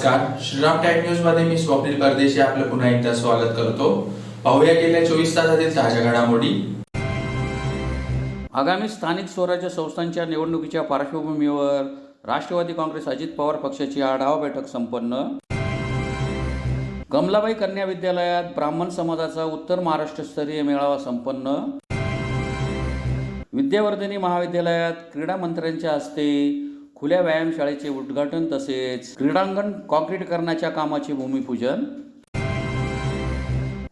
नमस्कार. Shriram time news मध्ये मी स्वप्नील परदेशी आपलं पुन्हा एकदा स्वागत करतो. पाहूया गेल्या 24 तासातील ताज्या घडामोडी. आगामी स्थानिक स्वराज्य संस्थांच्या निवडणुकीच्या पार्श्वभूमीवर राष्ट्रवादी काँग्रेस अजित पवार पक्षाची आढावा बैठक संपन्न. कमलाबाई कन्या विद्यालयात ब्राह्मण समाजाचा उत्तर महाराष्ट्रस्तरीय मेळावा संपन्न. विद्यावर्धिनी महाविद्यालयात क्रीडा मंत्र्यांच्या हस्ते खुल्या व्यायामशाळेचे उद्घाटन तसेच क्रीडांगण काँक्रीटीकरणाच्या कामाचे भूमिपूजन.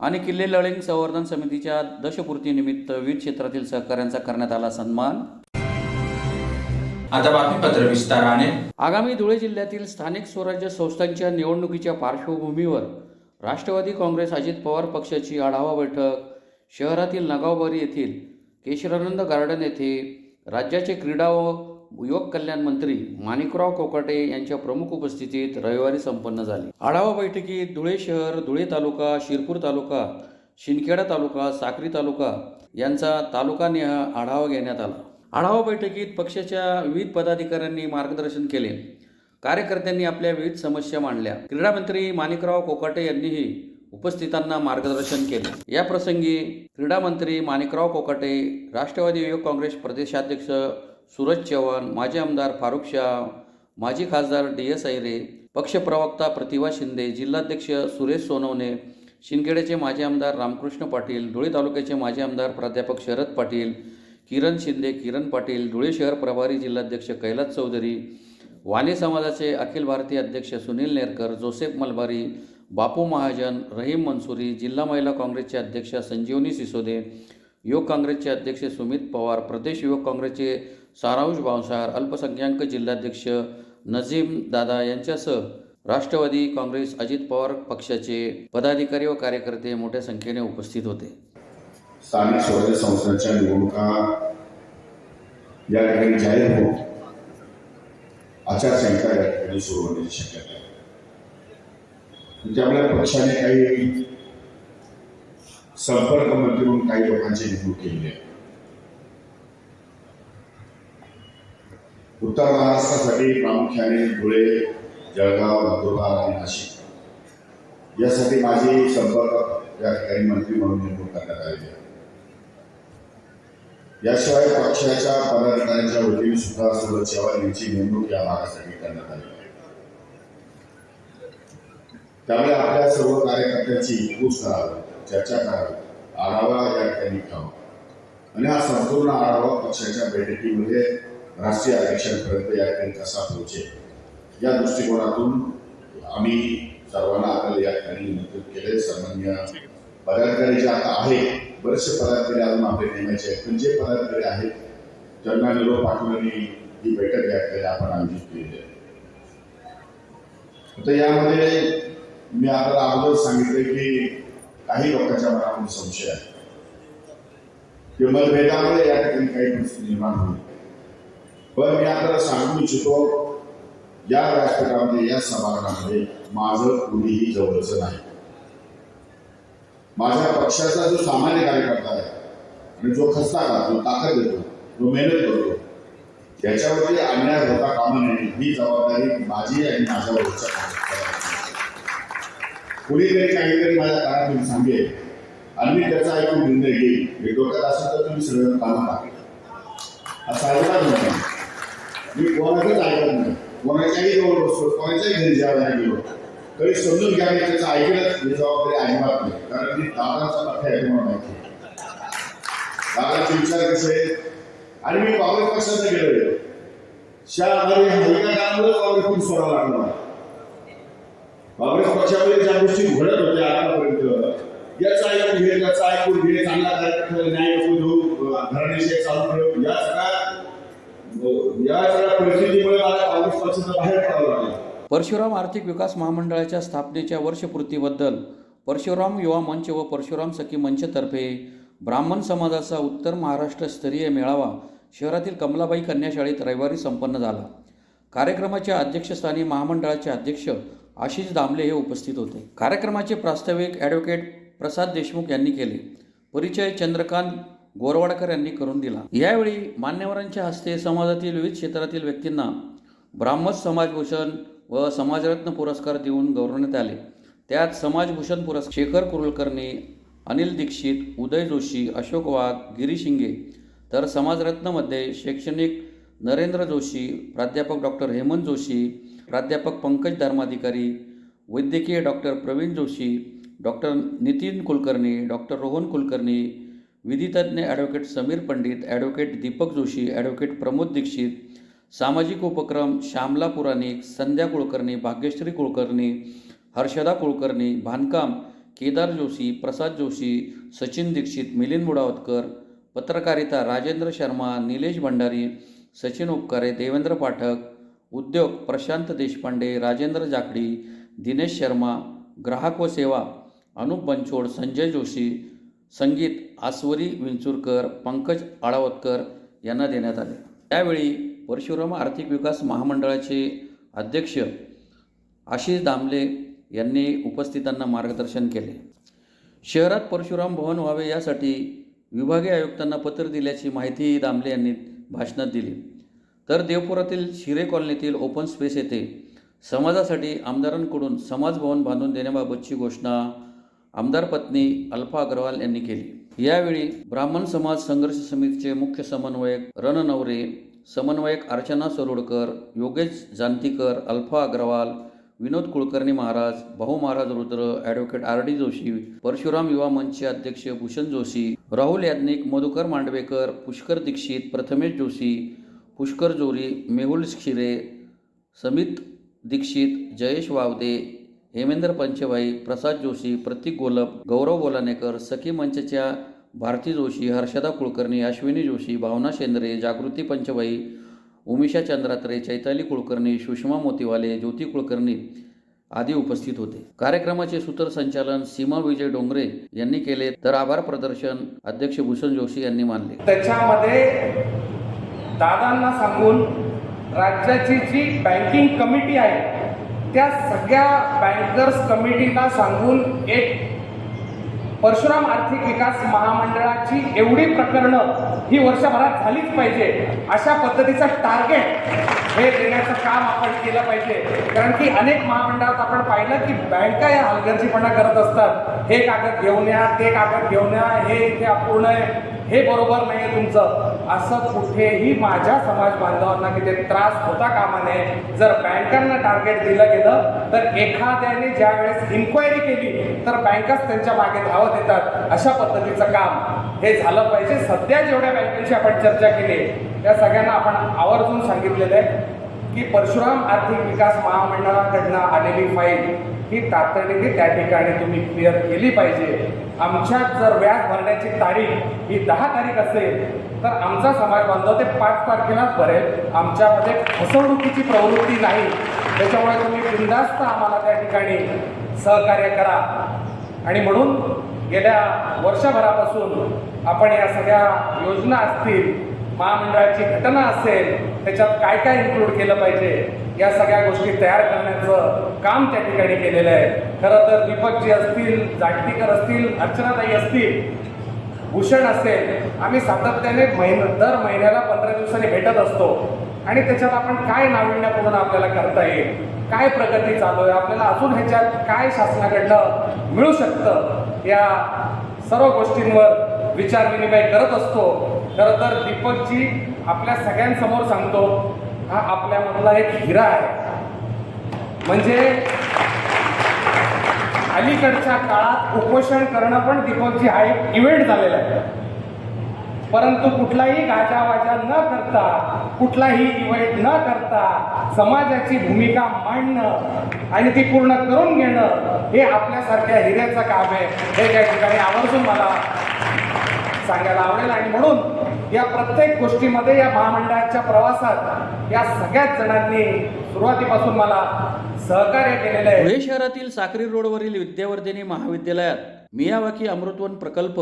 आणि किल्ले लळिंग संवर्धन समितीच्या दशपूर्तीनिमित्त विविध क्षेत्रातील सहकाऱ्यांचा करण्यात आला सन्मान. आता बातमीपत्र विस्ताराने. आगामी धुळे जिल्ह्यातील स्थानिक स्वराज्य संस्थांच्या निवडणुकीच्या पार्श्वभूमीवर राष्ट्रवादी काँग्रेस अजित पवार पक्षाची आढावा बैठक शहरातील नगावबारी येथील केशरानंद गार्डन येथे राज्याचे क्रीडा व युवक कल्याण मंत्री माणिकराव कोकाटे यांच्या प्रमुख उपस्थितीत रविवारी संपन्न झाली. आढावा बैठकीत धुळे शहर, धुळे तालुका, शिरपूर तालुका, शिंदखेडा तालुका, साक्री तालुका यांचा तालुकानिहाय आढावा घेण्यात आला. आढावा बैठकीत पक्षाच्या विविध पदाधिकाऱ्यांनी मार्गदर्शन केले. कार्यकर्त्यांनी आपल्या विविध समस्या मांडल्या. क्रीडा मंत्री माणिकराव कोकाटे यांनीही उपस्थितांना मार्गदर्शन केले. या प्रसंगी क्रीडा मंत्री माणिकराव कोकाटे, राष्ट्रवादी युवक काँग्रेस प्रदेशाध्यक्ष सूरज चव्हाण, माजी आमदार फारुख शाह, माजी खासदार DS अहिरे, पक्षप्रवक्ता प्रतिभा शिंदे, जिल्हाध्यक्ष सुरेश सोनवणे, शिंदखेड्याचे माजी आमदार रामकृष्ण पाटील, धुळे तालुक्याचे माजी आमदार प्राध्यापक शरद पाटील, किरण शिंदे, किरण पाटील, धुळे शहर प्रभारी जिल्हाध्यक्ष कैलास चौधरी, वाणी समाजाचे अखिल भारतीय अध्यक्ष सुनील नेरकर, जोसेफ मलबारी, बापू महाजन, रहीम मंसुरी, जिल्हा महिला काँग्रेसचे अध्यक्ष संजीवनी सिसोदे, युवक काँग्रेसचे अध्यक्ष सुमित पवार, प्रदेश युवक काँग्रेसचे सारांश भावसार, अल्पसंख्याक जिल्हाध्यक्ष नजीम दादा यांच्यासह राष्ट्रवादी काँग्रेस अजित पवार पक्षाचे पदाधिकारी व कार्यकर्ते मोठ्या संख्येने उपस्थित होते. स्थानिक स्वराज्य संस्थांच्या निवडणुका या ठिकाणी जाहीर होत आचारसंहिता या ठिकाणी सुरू होण्याची शक्यता आहे. त्यामुळे पक्षाने काही संपर्क मंत्री म्हणून काही लोकांची नेमणूक केली आहे. उत्तर महाराष्ट्रासाठी प्रामुख्याने धुळे, जळगाव, नंदुरबार आणि नाशिक यासाठी माझी संपर्क या ठिकाणी मंत्री म्हणून नेमणूक करण्यात आलेली आहे. याशिवाय पक्षाच्या पदाधिकाऱ्यांच्या वतीने सुद्धा सूरज चव्हाण यांची नेमणूक या भागासाठी करण्यात आली आहे. त्यामुळे आपल्या सर्व कार्यकर्त्यांची पूछ करावी, चर्चा करावी, आढावा या ठिकाणी घ्यावा आणि हा संपूर्ण आढावा पक्षाच्या बैठकीमध्ये राष्ट्रीय अध्यक्षांपर्यंत या ठिकाणी कसा पोहोचेल या दृष्टिकोनातून आम्ही सर्वांना आपल्याला या ठिकाणी निमंत्रित केले. सामान्य पदाधिकारी जे आता आहेत, बरेचसे पदाधिकारी अजून आपले नेमायचे आहेत, पण जे पदाधिकारी आहेत त्यांना निरोप पाठवून ही बैठक या ठिकाणी आपण आयोजित केलेली आहे. तर यामध्ये मी आपल्याला अगोदर सांगितले की काही लोकांच्या मनामध्ये संशय आहे की मतभेदामुळे या ठिकाणी काही परिस्थिती निर्माण होईल. पण मी आपल्याला सांगू इच्छितो, या व्यासपीठामध्ये, या सभागृहामध्ये माझं कुणीही जवळचं नाही. माझ्या पक्षाचा जो सामान्य कार्यकर्ता आहे आणि जो खस्ता करतो, ताकद देतो, जो मेहनत करतो, त्याच्यावरती अन्याय होता कामा नये ही जबाबदारी माझी आणि माझ्या वरच्या कार्यकर्त्याला. कुणीतरी काहीतरी माझ्या कानातून सांगेल आणि मी त्याचा ऐकून निर्णय घेईल. हे डोक्यात असेल तर तुम्ही सगळं कामं टाकेल, असं अजिबात नाही. मी कोणाचंच ऐकत नाही, कोणाच्याही जवळ बसतो, कोणाच्याही घरी जेवायला गेलो तरी समजून घ्या, मी त्याचं ऐकलंच ही जबाबदारी अजिबात नाही. कारण मी दादाचा पक्ष आहे तुम्हाला माहिती, दादाचे विचार कसे आणि मी काँग्रेस पक्षाचा गेलोय. हलक्या काळामुळे काँग्रेसकडून सोडावं लागलं मला. काँग्रेस पक्षामध्ये ज्या गोष्टी घडत होत्या आतापर्यंत याचं ऐकून घे, त्याचं ऐकून घे, चांगला कार्यक्रम न्याय घेऊ, घराणेशाही चालू ठेव, या सगळ्या परिस्थितीमुळे मला काँग्रेस पक्षाचा बाहेर पडावं लागलं. परशुराम आर्थिक विकास महामंडळाच्या स्थापनेच्या वर्षपूर्तीबद्दल परशुराम युवा मंच व परशुराम सखी मंचतर्फे ब्राह्मण समाजाचा उत्तर महाराष्ट्र स्तरीय मेळावा शहरातील कमलाबाई कन्याशाळेत रविवारी संपन्न झाला. कार्यक्रमाच्या अध्यक्षस्थानी महामंडळाचे अध्यक्ष आशिष दामले हे उपस्थित होते. कार्यक्रमाचे प्रास्ताविक ॲडव्होकेट प्रसाद देशमुख यांनी केले. परिचय चंद्रकांत गोरवाडकर यांनी करून दिला. यावेळी मान्यवरांच्या हस्ते समाजातील विविध क्षेत्रातील व्यक्तींना ब्राह्मण समाजभूषण व समाजरत्न पुरस्कार देऊन गौरवण्यात आले. त्यात समाजभूषण पुरस्कार शेखर कुलकर्णी, अनिल दीक्षित, उदय जोशी, अशोक वाघ, गिरीश शिंगे, तर समाजरत्नमध्ये शैक्षणिक नरेंद्र जोशी, प्राध्यापक डॉक्टर हेमंत जोशी, प्राध्यापक पंकज धर्माधिकारी, वैद्यकीय doctor Pravin Joshi, doctor Nitin Kulkarni, doctor Rohan Kulkarni, विधितज्ञ advocate Sameer Pandit, advocate Deepak Joshi, advocate Pramod Dixit, सामाजिक उपक्रम श्यामला पुराणिक, संध्या कुलकर्णी, भाग्यश्री कुलकर्णी, हर्षदा कुलकर्णी, बांधकाम केदार जोशी, प्रसाद जोशी, सचिन दीक्षित, मिलिंद मुडावतकर, पत्रकारिता राजेंद्र शर्मा, निलेश भंडारी, सचिन उपकारे, देवेंद्र पाठक, उद्योग प्रशांत देशपांडे, राजेंद्र जाखडी, दिनेश शर्मा, ग्राहक व सेवा अनुप बनछोड, संजय जोशी, संगीत आस्वरी विंचुरकर, पंकज आळावतकर यांना देण्यात आले. त्यावेळी परशुराम आर्थिक विकास महामंडळाचे अध्यक्ष आशिष दामले यांनी उपस्थितांना मार्गदर्शन केले. शहरात परशुराम भवन व्हावे यासाठी विभागीय आयुक्तांना पत्र दिल्याची माहिती दामले यांनी भाषणात दिली. तर देवपुरातील शिरे कॉलनीतील ओपन स्पेस येथे समाजासाठी आमदारांकडून समाज भवन बांधून देण्याबाबतची घोषणा आमदार पत्नी अल्फा अग्रवाल यांनी केली. यावेळी ब्राह्मण समाज संघर्ष समितीचे मुख्य समन्वयक रणनवरे, समन्वयक अर्चना सरोडकर, योगेश जानतीकर, अल्फा अग्रवाल, विनोद कुलकर्णी महाराज, भाऊ महाराज रुद्र, ॲडव्होकेट RD जोशी, परशुराम युवा मंचचे अध्यक्ष भूषण जोशी, राहुल याज्ञिक, मधुकर मांडवेकर, पुष्कर दीक्षित, प्रथमेश जोशी, पुष्कर जोरी, मेहुल क्षीरे, समित दीक्षित, जयेश वावदे, हेमेंद्र पंचभाई, प्रसाद जोशी, प्रतीक गोलप, गौरव बोलानेकर, सखी मंचच्या भारती जोशी, हर्षदा कुलकर्णी, अश्विनी जोशी, भावना शेंद्रे, जागृती पंचभाई, उमिषा चंद्रात्रे, चैताली कुलकर्णी, सुषमा मोतीवाले, ज्योती कुलकर्णी आदी उपस्थित होते. कार्यक्रमाचे सूत्रसंचालन सीमा विजय डोंगरे यांनी केले, तर आभार प्रदर्शन अध्यक्ष भूषण जोशी यांनी मानले. त्याच्यामध्ये दादांना सांगून राज्याची जी बँकिंग कमिटी आहे त्या सगळ्या बँकर्स कमिटीला सांगून एक परशुराम आर्थिक विकास महामंडळाची एवढी प्रकरणं ही वर्षभरात झालीच पाहिजे अशा पद्धतीचं टार्गेट हे देण्याचं काम आपण केलं पाहिजे. कारण की अनेक महामंडळात आपण पाहिलं की बँका या हलगर्जीपणा करत असतात. हे कागद घेऊन या, ते कागद घेऊन या, हे इथे अपूर्ण आहे, हे बरोबर नाही आहे तुमचं. असं कुठेही माझ्या समाज बांधवांना किती त्रास होता कामा नये. जर बँकांना टार्गेट दिलं गेलं तर एखाद्याने ज्या वेळेस इन्क्वायरी केली तर बँकाच त्यांच्या मागे धावत येतात. अशा पद्धतीचं काम हे झालं पाहिजे. सध्या जेवढ्या बँकांची आपण चर्चा केली त्या सगळ्यांना आपण आवर्जून सांगितलेलं आहे की परशुराम आर्थिक विकास महामंडळाकडनं आलेली फाईल ही तातडीने त्या ठिकाणी तुम्ही क्लिअर केली पाहिजे. आमच्यात जर व्याज भरण्याची तारीख ही 10 तारीख असेल तर आमचा समाज बांधव ते 5 तारखेलाच भरेल. आमच्यामध्ये फसवणुकीची प्रवृत्ती नाही. त्याच्यामुळे तुम्ही बिनधास्त आम्हाला त्या ठिकाणी सहकार्य करा. आणि म्हणून गेल्या वर्षभरापासून आपण या सगळ्या योजना असतील, महामंडळाची घटना असेल, त्याच्यात काय काय इन्क्लूड केलं पाहिजे या सगळ्या गोष्टी तयार करण्याचं काम त्या ठिकाणी केलेलं आहे. खरं तर दीपकजी असतील, जागतिकर असतील, अर्चनाताई असतील, भूषण असेल, आम्ही सातत्याने दर महिन्याला 15 दिवसांनी भेटत असतो आणि त्याच्यात आपण काय नाविन्यपूर्ण आपल्याला करता येईल, काय प्रगती चालू आहे, आपल्याला अजून ह्याच्यात काय शासनाकडनं मिळू शकतं, या सर्व गोष्टींवर विचार विनिमय करत असतो. खरं तर दीपकजी आपल्या सगळ्यांसमोर सांगतो, हा आपल्यामधला एक हिरा आहे. म्हणजे अलीकडच्या काळात उपोषण करणं पण दीपकजी हा एक इव्हेंट झालेला आहे. परंतु कुठलाही गाजावाजा न करता, कुठलाही इव्हेंट न करता समाजाची भूमिका मांडणं आणि ती पूर्ण करून घेणं हे आपल्यासारख्या हिऱ्याचं काम आहे. हे त्या ठिकाणी आवर्जून मला सांगायला आवडेल. आणि म्हणून या प्रत्येक गोष्टीमध्ये या महामंडळाच्या प्रवासात या सगळ्याच जणांनी सुरुवातीपासून मला सहकार्य केलेलं आहे. धुळे शहरातील साक्री रोडवरील विद्यावर्धिनी महाविद्यालयात मियावाकी अमृतवन प्रकल्प,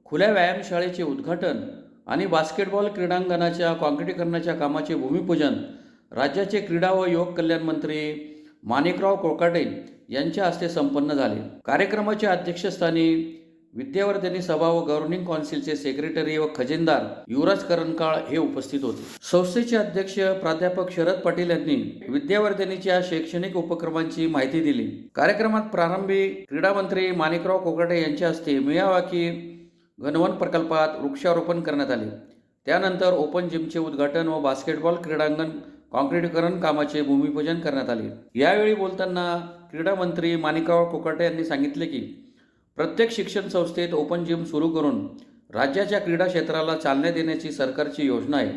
खुल्या व्यायामशाळेचे उद्घाटन आणि बास्केटबॉल क्रीडांगणाच्या काँक्रिटीकरणाच्या कामाचे भूमिपूजन राज्याचे क्रीडा व युवक कल्याण मंत्री माणिकराव कोकाटे यांच्या हस्ते संपन्न झाले. कार्यक्रमाच्या अध्यक्षस्थानी विद्यावर्धिनी सभा व गव्हर्निंग काउन्सिलचे सेक्रेटरी व खजिनदार युवराज करंकाळ हे उपस्थित होते. संस्थेचे अध्यक्ष प्राध्यापक शरद पाटील यांनी विद्यावर्धिनीच्या शैक्षणिक उपक्रमांची माहिती दिली. कार्यक्रमात प्रारंभी क्रीडा मंत्री माणिकराव कोकाटे यांच्या हस्ते मियावाकी घनवन प्रकल्पात वृक्षारोपण करण्यात आले. त्यानंतर ओपन जिमचे उद्घाटन व बास्केटबॉल क्रीडांगण काँक्रीटीकरण कामाचे भूमिपूजन करण्यात आले. यावेळी बोलताना क्रीडा मंत्री माणिकराव कोकाटे यांनी सांगितले की प्रत्येक शिक्षण संस्थेत ओपन जिम सुरू करून राज्याच्या क्रीडा क्षेत्राला चालना देण्याची सरकारची योजना आहे.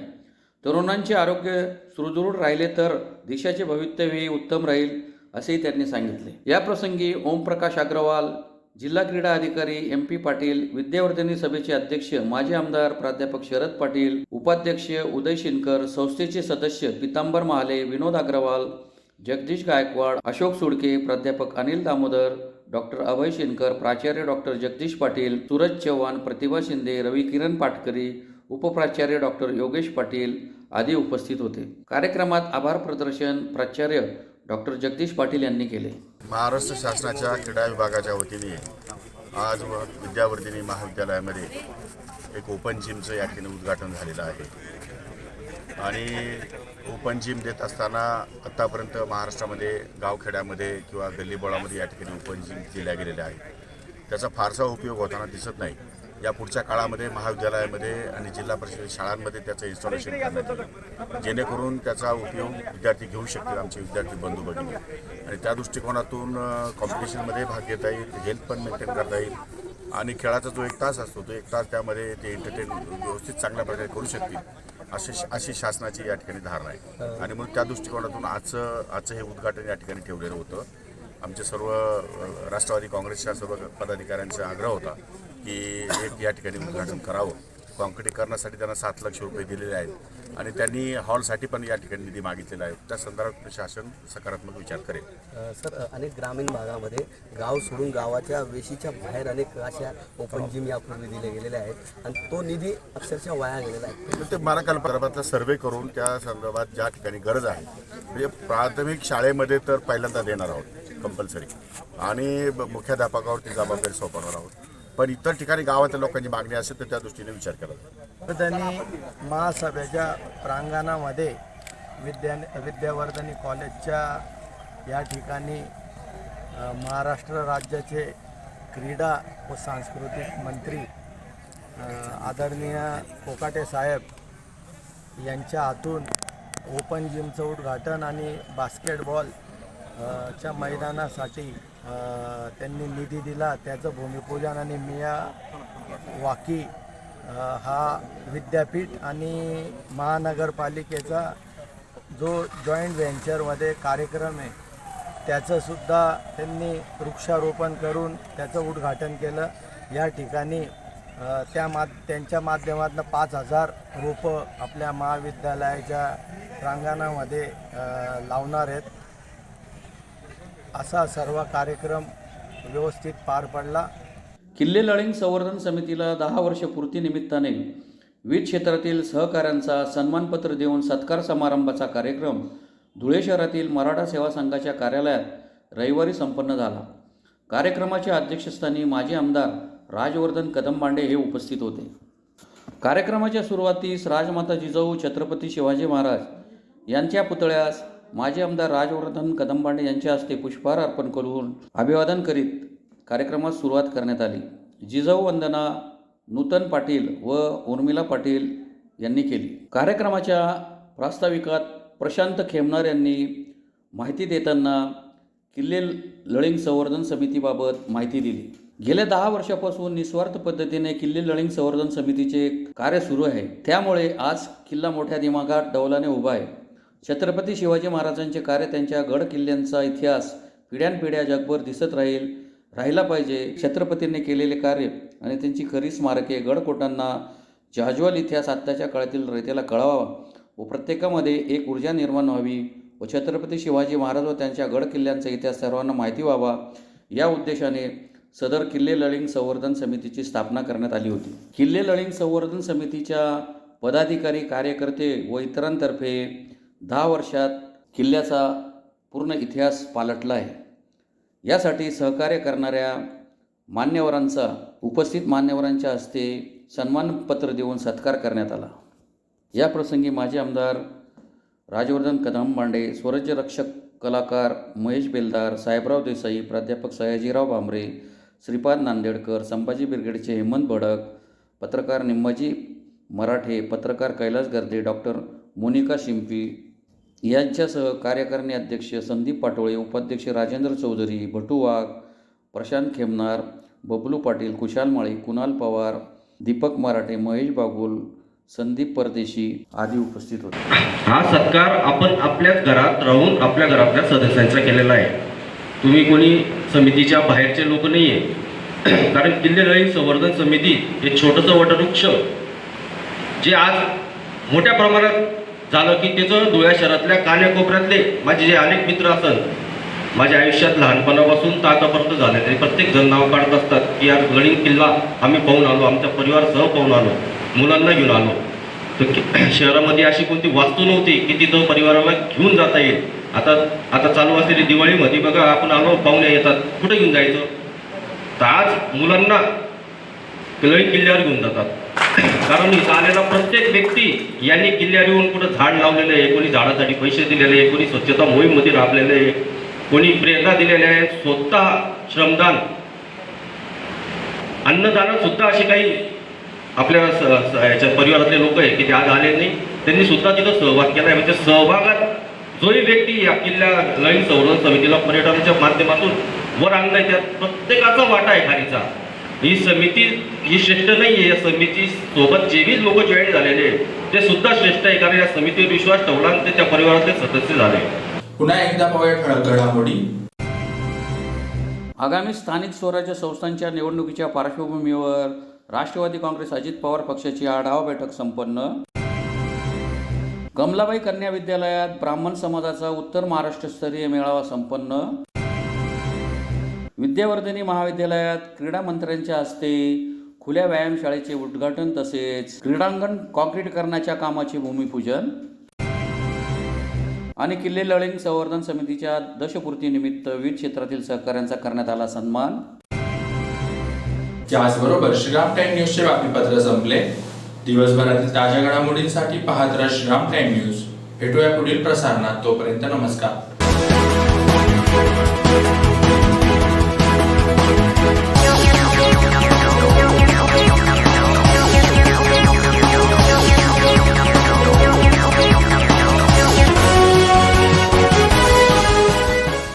तरुणांचे आरोग्य सुदृढ राहिले तर देशाचे भवितव्यही उत्तम राहील असेही त्यांनी सांगितले. याप्रसंगी ओमप्रकाश अग्रवाल, जिल्हा क्रीडा अधिकारी MP पाटील, विद्यावर्धिनी सभेचे अध्यक्ष माजी आमदार प्राध्यापक शरद पाटील, उपाध्यक्ष उदय शिनकर, संस्थेचे सदस्य पितांबर महाले, विनोद अग्रवाल, जगदीश गायकवाड, अशोक सुडके, प्राध्यापक अनिल दामोदर, डॉक्टर अभय शिनकर, प्राचार्य डॉक्टर जगदीश पाटील, सूरज चव्हाण, प्रतिभा शिंदे, रवी किरण पाटकरी, उपप्राचार्य डॉक्टर योगेश पाटील आदी उपस्थित होते. कार्यक्रमात आभार प्रदर्शन प्राचार्य डॉक्टर जगदीश पाटील यांनी केले. महाराष्ट्र शासनाच्या क्रीडा विभागाच्या वतीने आज विद्यावर्धिनी महाविद्यालयामध्ये एक ओपन जिमचं या ठिकाणी उद्घाटन झालेलं आहे. आणि ओपन जिम देत असताना आत्तापर्यंत महाराष्ट्रामध्ये गावखेड्यामध्ये किंवा गल्लीबोळामध्ये या ठिकाणी ओपन जिम दिल्या गेलेल्या आहेत. त्याचा फारसा उपयोग होताना दिसत नाही. या पुढच्या काळामध्ये महाविद्यालयामध्ये आणि जिल्हा परिषद शाळांमध्ये त्याचं इन्स्टॉलेशन करण्यात येईल, जेणेकरून त्याचा उपयोग विद्यार्थी घेऊ शकतील, आमचे विद्यार्थी बंधू भगिनी. आणि त्या दृष्टिकोनातून कॉम्पिटिशनमध्ये भाग घेता येईल, हेल्थ पण मेंटेन करता येईल आणि खेळाचा जो 1 तास असतो तो 1 तास त्यामध्ये ते एंटरटेन व्यवस्थित चांगल्या प्रकारे करू शकतील अशी शासनाची या ठिकाणी धारणा आहे. आणि म्हणून त्या दृष्टिकोनातून आजचं हे उद्घाटन या ठिकाणी ठेवलेलं होतं. आमचे सर्व राष्ट्रवादी काँग्रेसच्या सर्व पदाधिकाऱ्यांचा आग्रह होता की एक या ठिकाणी उद्घाटन करावं. काँक्रीटीकरणासाठी त्यांना 7 लाख रुपये दिलेले आहेत आणि त्यांनी हॉलसाठी पण या ठिकाणी निधी मागितलेला आहे. त्या संदर्भात शासन सकारात्मक विचार करेल. सर, अनेक ग्रामीण भागामध्ये गाव सोडून गावाच्या वेशीच्या बाहेर अनेक अशा ओपन जिम यापूर्वी दिले गेलेले आहेत आणि तो निधी अक्षरशः वाया गेलेला आहे. ते मला संदर्भातला सर्वे करून त्या संदर्भात ज्या ठिकाणी गरज आहे म्हणजे प्राथमिक शाळेमध्ये तर पहिल्यांदा देणार आहोत कंपल्सरी आणि मुख्याध्यापकावरती जबाबदारी सोपवणार आहोत. पण इतर ठिकाणी गावातल्या लोकांची मागणी असेल तर त्या दृष्टीने विचार केला जाईल. त्यांनी महासभेच्या प्रांगणामध्ये विद्यावर्धिनी कॉलेजच्या या ठिकाणी महाराष्ट्र राज्याचे क्रीडा व सांस्कृतिक मंत्री आदरणीय कोकाटे साहेब यांच्या हातून ओपन जिमचं उद्घाटन आणि बास्केटबॉल च्या मैदानासाठी त्यांनी निधी दिला. त्याचं भूमिपूजन आणि मियावाकी हा विद्यापीठ आणि महानगरपालिकेचा जो जॉईंट व्हेंचरमध्ये कार्यक्रम आहे त्याचंसुद्धा त्यांनी वृक्षारोपण करून त्याचं उद्घाटन केलं. या ठिकाणी त्यांच्या माध्यमातून 5,000 रोपं आपल्या महाविद्यालयाच्या प्रांगणामध्ये लावणार आहेत. असा सर्व कार्यक्रम व्यवस्थित पार पडला. किल्ले लळिंग संवर्धन समितीला 10 वर्ष पूर्तीनिमित्ताने विविध क्षेत्रातील सहकाऱ्यांचा सन्मानपत्र देऊन सत्कार समारंभाचा कार्यक्रम धुळे शहरातील मराठा सेवा संघाच्या कार्यालयात रविवारी संपन्न झाला. कार्यक्रमाच्या अध्यक्षस्थानी माजी आमदार राजवर्धन कदमबांडे हे उपस्थित होते. कार्यक्रमाच्या सुरुवातीस राजमाता जिजाऊ छत्रपती शिवाजी महाराज यांच्या पुतळ्यास माजी आमदार राजवर्धन कदमबांडे यांच्या हस्ते पुष्पहार अर्पण करून अभिवादन करीत कार्यक्रमास सुरुवात करण्यात आली. जिजाऊ वंदना नूतन पाटील व उर्मिला पाटील यांनी केली. कार्यक्रमाच्या प्रास्ताविकात प्रशांत खेमनार यांनी माहिती देताना किल्ले लळिंग संवर्धन समितीबाबत माहिती दिली. गेल्या 10 वर्षापासून निस्वार्थ पद्धतीने किल्ले लळिंग संवर्धन समितीचे कार्य सुरू आहे. त्यामुळे आज किल्ला मोठ्या दिमागात डौलाने उभा आहे. छत्रपती शिवाजी महाराजांचे कार्य, त्यांच्या गड किल्ल्यांचा इतिहास पिढ्यानपिढ्या जगभर दिसत राहिला पाहिजे. छत्रपतींनी केलेले कार्य आणि त्यांची खरी स्मारके गडकोटांना जाज्वल इतिहास आत्ताच्या काळातील रयतेला कळावा व प्रत्येकामध्ये एक ऊर्जा निर्माण व्हावी व छत्रपती शिवाजी महाराज व त्यांच्या गड किल्ल्यांचा इतिहास सर्वांना माहिती व्हावा या उद्देशाने सदर किल्ले लळिंग संवर्धन समितीची स्थापना करण्यात आली होती. किल्ले लळिंग संवर्धन समितीच्या पदाधिकारी, कार्यकर्ते व इतरांतर्फे 10 वर्षात किल्ल्याचा पूर्ण इतिहास पालटला आहे. यासाठी सहकार्य करणाऱ्या मान्यवरांचा उपस्थित मान्यवरांच्या हस्ते सन्मानपत्र देऊन सत्कार करण्यात आला. या प्रसंगी माजी आमदार राजवर्धन कदम मांडे, स्वराज्य रक्षक कलाकार महेश बेलदार, साहेबराव देसाई, प्राध्यापक सयाजीराव भांबरे, श्रीपाद नांदेडकर, संभाजी ब्रिगेडचे हेमंत भडक, पत्रकार निम्माजी मराठे, पत्रकार कैलास गर्दे, डॉक्टर मोनिका शिंपी यांच्यासह कार्यकारिणी अध्यक्ष संदीप पाटोळे, उपाध्यक्ष राजेंद्र चौधरी, भटू वाघ, प्रशांत खेमनार, बबलू पाटील, कुशाल माळी, कुणाल पवार, दीपक मराठे, महेश बागुल, संदीप परदेशी आदी उपस्थित होते. हा सत्कार आपण आपल्याच घरात राहून आपल्या घरातल्या सदस्यांचा केलेला आहे. तुम्ही कोणी समितीच्या बाहेरचे लोक नाही आहे. कारण किल्ले संवर्धन समिती हे छोटंसं वटवृक्ष जे आज मोठ्या प्रमाणात झालं की त्याचं धुळ्या शहरातल्या कान्याकोपऱ्यातले माझे जे अनेक मित्र असतात माझ्या आयुष्यात लहानपणापासून तर आतापर्यंत झालेले प्रत्येक जण नाव काढत असतात की यार गडिंग किल्ला आम्ही पाहून आलो, आमच्या परिवारासह पाहून आलो, मुलांना घेऊन आलो. तर शहरामध्ये अशी कोणती वास्तू नव्हती की तिथं परिवाराला घेऊन जाता येईल. आता चालू असलेली दिवाळीमध्ये बघा आपण आलो, पाहुणे येतात, कुठे घेऊन जायचं? तर आज मुलांना गडिंग किल्ल्यावर घेऊन जातात. कारण इथं आलेला प्रत्येक व्यक्ती यांनी किल्ल्यावर येऊन कुठं झाड लावलेलं आहे, कोणी झाडासाठी पैसे दिलेले आहे, कोणी स्वच्छता मोहीममध्ये राबलेले आहे, कोणी प्रेरणा दिलेले आहे, स्वतः श्रमदान, अन्नदानात सुद्धा असे काही आपल्या याच्या परिवारातले लोक आहे की ते आज आले नाही, त्यांनी सुद्धा तिथं सहभाग केला आहे. म्हणजे सहभागात जोही व्यक्ती या किल्ल्या लळिंग संवर्धन समितीला पर्यटनाच्या माध्यमातून वर आणलाय त्यात प्रत्येकाचा वाटा आहे खालीचा. ही समिती ही श्रेष्ठ नाही आहे. या समिती सोबत जेही लोक जॉईन झालेले ते सुद्धा श्रेष्ठ आहे, कारण या समितीवर विश्वास ठेवला आणि ते त्या परिवारातले सदस्य झाले. पुन्हा एकदा पाहूया ठळक घडामोडी. आगामी स्थानिक स्वराज्य संस्थांच्या निवडणुकीच्या पार्श्वभूमीवर राष्ट्रवादी काँग्रेस अजित पवार पक्षाची आढावा बैठक संपन्न. कमलाबाई कन्या विद्यालयात ब्राह्मण समाजाचा उत्तर महाराष्ट्रस्तरीय मेळावा संपन्न. विद्यावर्धिनी महाविद्यालयात क्रीडा मंत्र्यांच्या हस्ते खुल्या व्यायामशाळेचे उद्घाटन तसेच क्रीडांगण काँक्रीटीकरणाच्या कामाचे भूमिपूजन. आणि किल्ले लळिंग संवर्धन समितीच्या दशपूर्तीनिमित्त विविध क्षेत्रातील सहकाऱ्यांचा करण्यात आला सन्मान. याचबरोबर श्रीराम टाइम न्यूजचे बातमीपत्र संपले. दिवसभरातील ताज्या घडामोडींसाठी पाहत राहा श्रीराम टाइम न्यूज. भेटूया पुढील प्रसारणात. तोपर्यंत नमस्कार.